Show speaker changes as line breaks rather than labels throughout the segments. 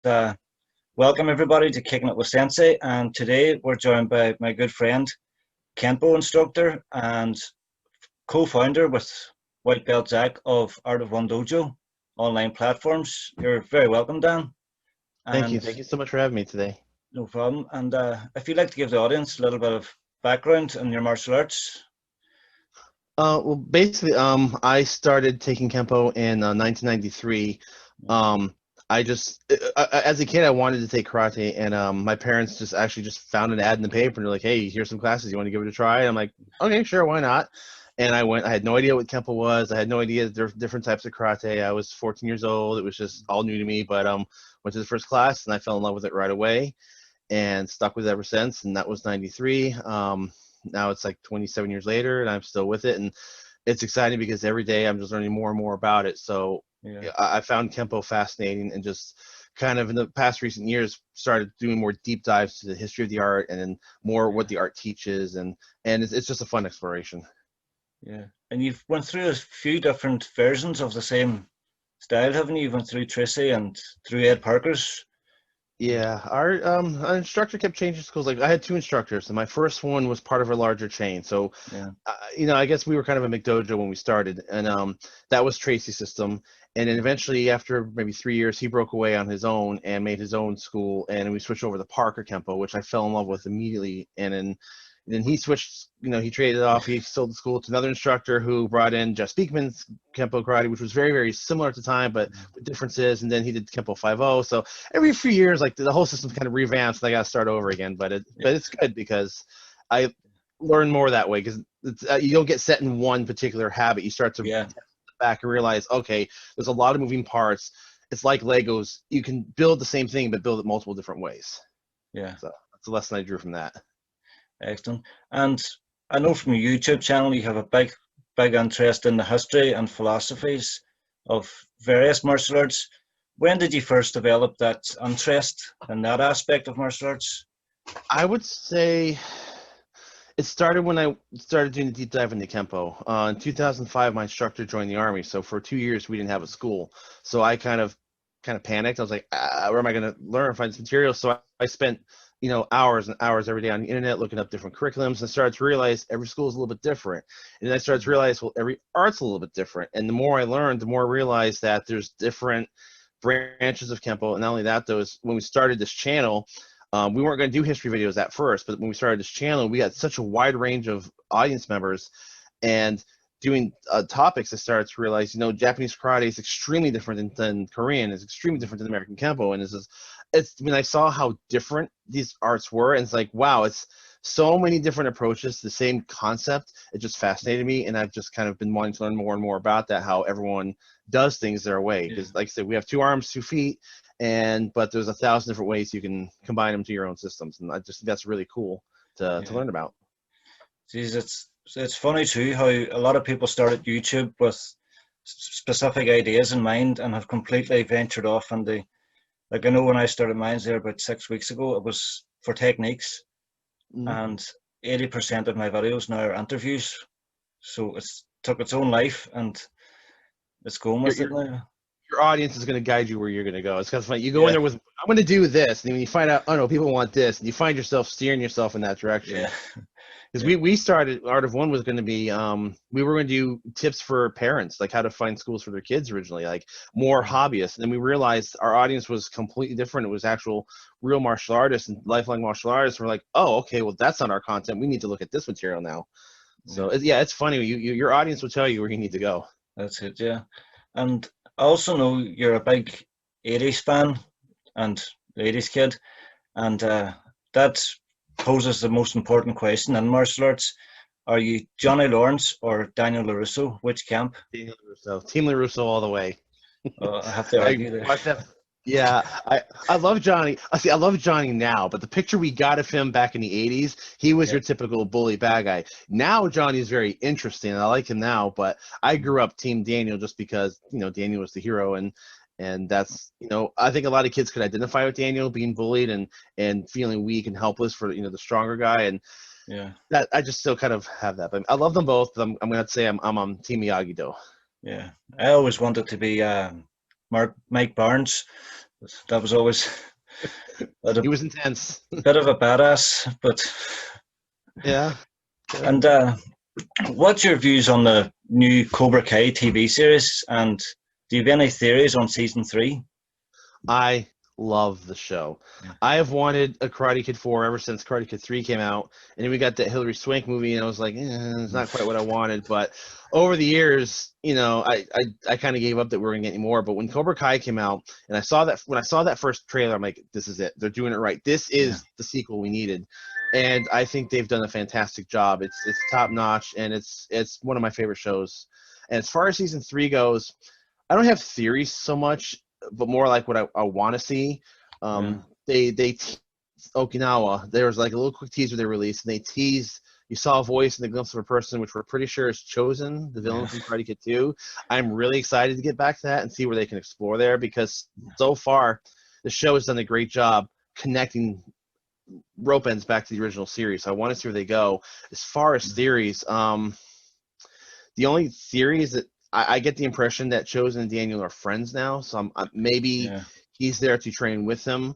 Uh, Welcome everybody to Kicking It with Sensei, and today we're joined by my good friend, Kenpo instructor and co-founder with White Belt Zach of Art of One Dojo online platforms. You're very welcome, Dan.
Thank you.
And
Thank you so much for having me today.
no problem. And if you'd like to give the audience a little bit of background in your martial arts.
Well, basically, I started taking Kenpo in 1993. As a kid, I wanted to take karate, and my parents just found an ad in the paper, and they're like, "Hey, here's some classes. You want to give it a try?" And I'm like, "Okay, sure, why not?" And I went. I had no idea what Kenpo was. I had no idea there were different types of karate. I was 14 years old. It was just all new to me. But went to the first class, and I fell in love with it right away, and stuck with it ever since. And that was 93. Now it's like 27 years later, and I'm still with it, and it's exciting because every day I'm just learning more and more about it. So
Yeah.
I found Kenpo fascinating, and just kind of in the past recent years started doing more deep dives to the history of the art, and then more what the art teaches, and it's just a fun exploration.
Yeah. And you've went through a few different versions of the same style, haven't you? You went through Tracy and through Ed Parker's.
Yeah, our instructor kept changing schools. Like I had two instructors, and my first one was part of a larger chain. So,
Yeah.
I guess we were kind of a McDojo when we started, and that was Tracy's system. And then eventually, after maybe 3 years, he broke away on his own and made his own school, and we switched over to Parker Kempo, which I fell in love with immediately. And then he switched, he traded off. He sold the school to another instructor who brought in Jeff Speakman's Kenpo Karate, which was very, very similar at the time, but with differences. And then he did Kenpo 5.0. So every few years, like the whole system's kind of revamped, and I got to start over again. But it's good because I learn more that way, because you don't get set in one particular habit. You start to
Yeah.
back and realize, okay, there's a lot of moving parts. It's like Legos. You can build the same thing, but build it multiple different ways.
Yeah.
So that's a lesson I drew from that.
Excellent. And I know from your YouTube channel you have a big interest in the history and philosophies of various martial arts. When did you first develop that interest in that aspect of martial arts?
I would say it started when I started doing the deep dive into Kenpo. In 2005, my instructor joined the Army, so for 2 years we didn't have a school. So I kind of panicked. I was like, where am I going to learn and find this material? So I spent hours and hours every day on the internet looking up different curriculums, and started to realize every school is a little bit different. And then I started to realize, well, every art's a little bit different. And the more I learned, the more I realized that there's different branches of Kenpo. And not only that, though, is when we started this channel, we weren't going to do history videos at first, but when we started this channel, we had such a wide range of audience members, and doing topics, I started to realize, Japanese karate is extremely different than Korean, is extremely different than American Kenpo, and I saw how different these arts were, and it's like, wow, it's so many different approaches to the same concept. It just fascinated me, and I've just kind of been wanting to learn more and more about that, how everyone does things their way. Because, like I said, we have 2 arms, 2 feet, but there's 1,000 different ways you can combine them to your own systems, and I just think that's really cool to learn about.
Geez, it's funny too how a lot of people start at YouTube with specific ideas in mind and have completely ventured off. And like I know when I started mine there about 6 weeks ago, it was for techniques, and 80% of my videos now are interviews. So it's took its own life, and it's going with it now.
Your audience is going to guide you where you're going to go. It's kind of funny. You go in there with, I'm going to do this, and then when you find out, oh no, people want this, and you find yourself steering yourself in that direction.
Yeah.
Because we started, Art of One was going to be, we were going to do tips for parents, like how to find schools for their kids originally, like more hobbyists. And then we realized our audience was completely different. It was actual real martial artists and lifelong martial artists. We're like, oh, okay, well, that's not our content. We need to look at this material now. So it's funny. Your audience will tell you where you need to go.
That's it, yeah. And I also know you're a big 80s fan and 80s kid, and that poses the most important question in martial arts. Are you Johnny Lawrence or Daniel LaRusso? Which camp?
Daniel LaRusso. Team LaRusso all the way.
I have to argue there.
Yeah, I love Johnny. I love Johnny now, but the picture we got of him back in the 80s, he was your typical bully bad guy. Now Johnny's very interesting, and I like him now, but I grew up Team Daniel just because, Daniel was the hero, and that's, I think a lot of kids could identify with Daniel being bullied and feeling weak and helpless for, the stronger guy, and that I just still kind of have that. But I love them both. I'm going to say I'm on Team Miyagi-Do.
Yeah, I always wanted to be Mike Barnes, That was always
He was intense.
a bit of a badass. But
Yeah.
and what's your views on the new Cobra Kai TV series? And do you have any theories on season 3?
I love the show.
Yeah.
I have wanted a Karate Kid 4 ever since Karate Kid 3 came out. And then we got that Hilary Swank movie, and I was like, it's not quite what I wanted. But over the years, I kind of gave up that we were going to get any more. But when Cobra Kai came out, and when I saw that first trailer, I'm like, this is it. They're doing it right. This is the sequel we needed. And I think they've done a fantastic job. It's top notch, and it's one of my favorite shows. And as far as season 3 goes, I don't have theories so much, but more like what I want to see. They teased Okinawa. There was like a little quick teaser they released, and they teased. You saw a voice and the glimpse of a person, which we're pretty sure is Chosen, the villain from Karate Kid 2. I'm really excited to get back to that and see where they can explore there, because so far the show has done a great job connecting rope ends back to the original series. So I want to see where they go. As far as theories, the only theory is that I get the impression that Chosen and Daniel are friends now. So maybe he's there to train with them.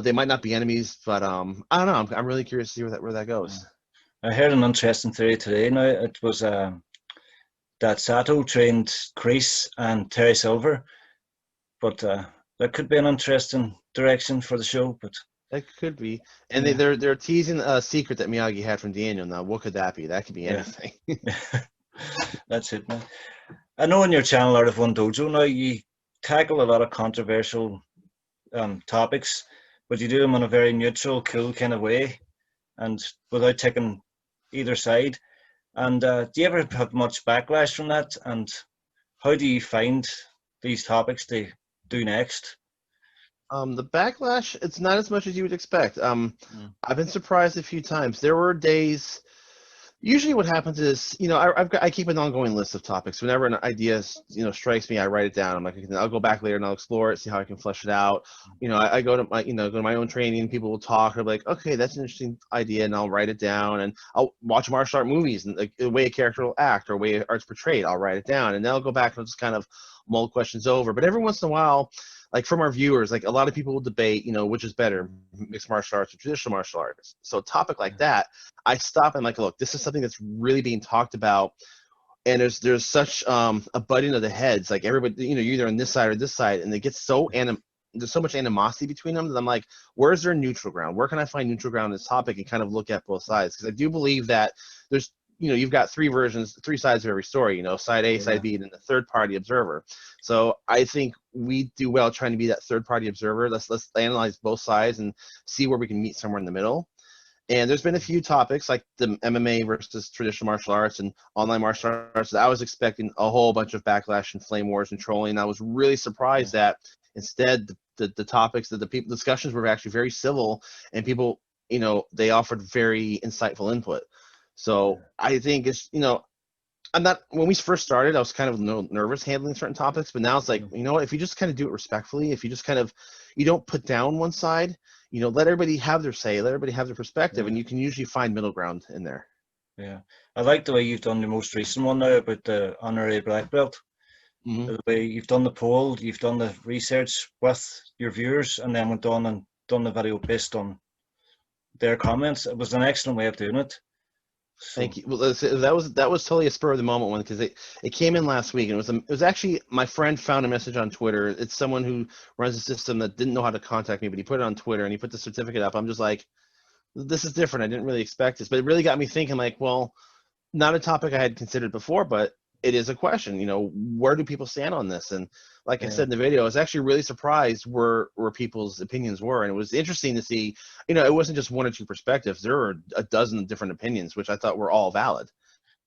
They might not be enemies, but I don't know. I'm really curious to see where that goes.
I heard an interesting theory today. Now it was that Sato trained Kreese and Terry Silver, but that could be an interesting direction for the show. But
that could be, and they're teasing a secret that Miyagi had from Daniel. Now, what could that be? That could be anything.
That's it, man. I know on your channel, Art of One Dojo, now you tackle a lot of controversial topics, but you do them in a very neutral, cool kind of way, and without taking either side. And do you ever have much backlash from that? And how do you find these topics to do next?
The backlash, it's not as much as you would expect. I've been surprised a few times. There were days. Usually what happens is, I keep an ongoing list of topics. Whenever an idea, strikes me, I write it down. I'm like, I'll go back later and I'll explore it, see how I can flesh it out. I go to my own training. People will talk. I'm like, okay, that's an interesting idea, and I'll write it down. And I'll watch martial art movies and like the way a character will act or the way art's portrayed. I'll write it down, and then I'll go back and I'll just kind of mull questions over. But every once in a while, like from our viewers, like a lot of people will debate, which is better, mixed martial arts or traditional martial arts. So a topic like that, I stop and like, look, this is something that's really being talked about, and there's such a butting of the heads. Like everybody, you're either on this side or this side, and they get so there's so much animosity between them that I'm like, where's their neutral ground? Where can I find neutral ground in this topic and kind of look at both sides? Because I do believe that there's you've got three sides of every story, side A, side B, and then the third party observer. So I think we do well trying to be that third party observer. Let's analyze both sides and see where we can meet somewhere in the middle. And there's been a few topics like the MMA versus traditional martial arts and online martial arts that I was expecting a whole bunch of backlash and flame wars and trolling. I was really surprised that instead the topics that the people discussions were actually very civil, and people, they offered very insightful input. So I think it's, I'm not, when we first started, I was kind of nervous handling certain topics, but now it's like, if you just kind of do it respectfully, if you just kind of, you don't put down one side, let everybody have their say, let everybody have their perspective, and you can usually find middle ground in there.
Yeah. I like the way you've done the most recent one now about the honorary black belt. The way you've done the poll, you've done the research with your viewers, and then went on and done the video based on their comments. It was an excellent way of doing it. So,
thank you. Well, that was totally a spur of the moment one, because it came in last week, and it was actually my friend found a message on Twitter. It's someone who runs a system that didn't know how to contact me, but he put it on Twitter and he put the certificate up. I'm just like, this is different. I didn't really expect this, but it really got me thinking. Like, well, not a topic I had considered before, but it is a question. Where do people stand on this? And like I said in the video, I was actually really surprised where people's opinions were, and it was interesting to see. It wasn't just one or two perspectives. There were a dozen different opinions, which I thought were all valid.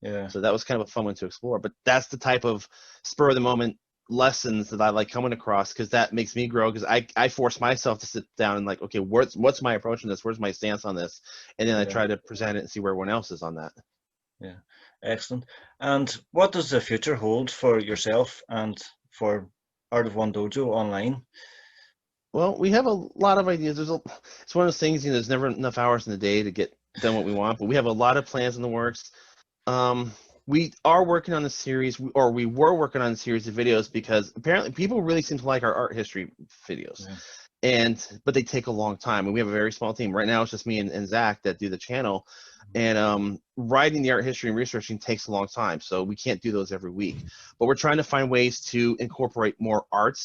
Yeah.
So that was kind of a fun one to explore. But that's the type of spur of the moment lessons that I like coming across, because that makes me grow. Because I force myself to sit down and like, okay, what's my approach on this? Where's my stance on this? And then I try to present it and see where everyone else is on that.
Yeah, excellent. And what does the future hold for yourself and for Art of One Dojo online?
Well, we have a lot of ideas. It's one of those things, there's never enough hours in the day to get done what we want, but we have a lot of plans in the works. we are working on a series, or we were working on a series of videos, because apparently people really seem to like our art history videos.
Yeah.
But they take a long time, and we have a very small team right now. It's just me and Zach that do the channel, and writing the art history and researching takes a long time, so we can't do those every week. But we're trying to find ways to incorporate more art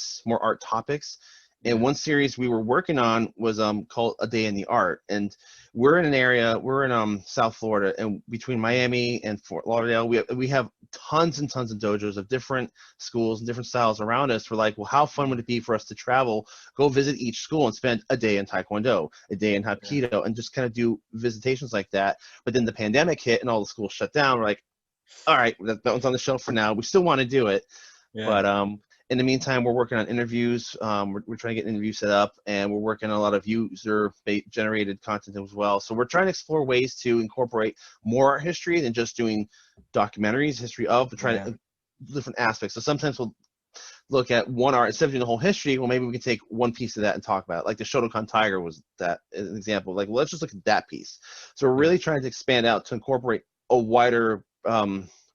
topics. And one series we were working on was called A Day in the Art, and we're in South Florida, and between Miami and Fort Lauderdale, we have tons and tons of dojos of different schools and different styles around us. We're like, well, how fun would it be for us to travel, go visit each school, and spend a day in Taekwondo, a day in Hapkido, and just kind of do visitations like that. But then the pandemic hit, and all the schools shut down. We're like, all right, that one's on the shelf for now. We still want to do it, but in the meantime, we're working on interviews. We're trying to get an interview set up, and we're working on a lot of user-generated content as well. So we're trying to explore ways to incorporate more art history than just doing documentaries, history of, but trying to different aspects. So sometimes we'll look at one art instead of doing the whole history. Well, maybe we can take one piece of that and talk about it. Like the Shotokan Tiger was that an example. Like, well, let's just look at that piece. So we're really trying to expand out to incorporate a wider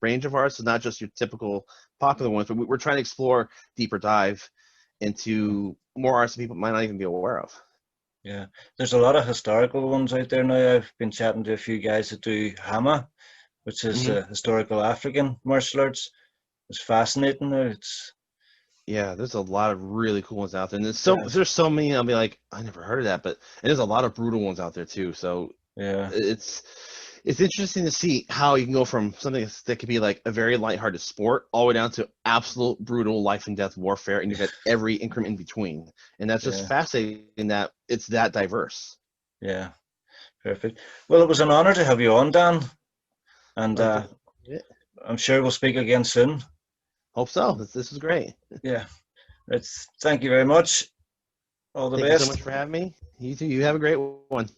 range of arts, so not just your typical popular ones, but we're trying to explore deeper dive into more arts that people might not even be aware of.
Yeah, there's a lot of historical ones out there now. I've been chatting to a few guys that do Hama, which is historical African martial arts. It's fascinating now.
There's a lot of really cool ones out there, and there's so many. I'll be like, I never heard of that, and there's a lot of brutal ones out there too. So it's interesting to see how you can go from something that could be like a very lighthearted sport all the way down to absolute brutal life and death warfare, and you've got every increment in between. And that's just fascinating that it's that diverse.
Yeah, perfect. Well, it was an honor to have you on, Dan, and I'm sure we'll speak again soon.
Hope so. This was great.
Yeah, thank you very much. All the best.
Thank you so much for having me. You too. You have a great one.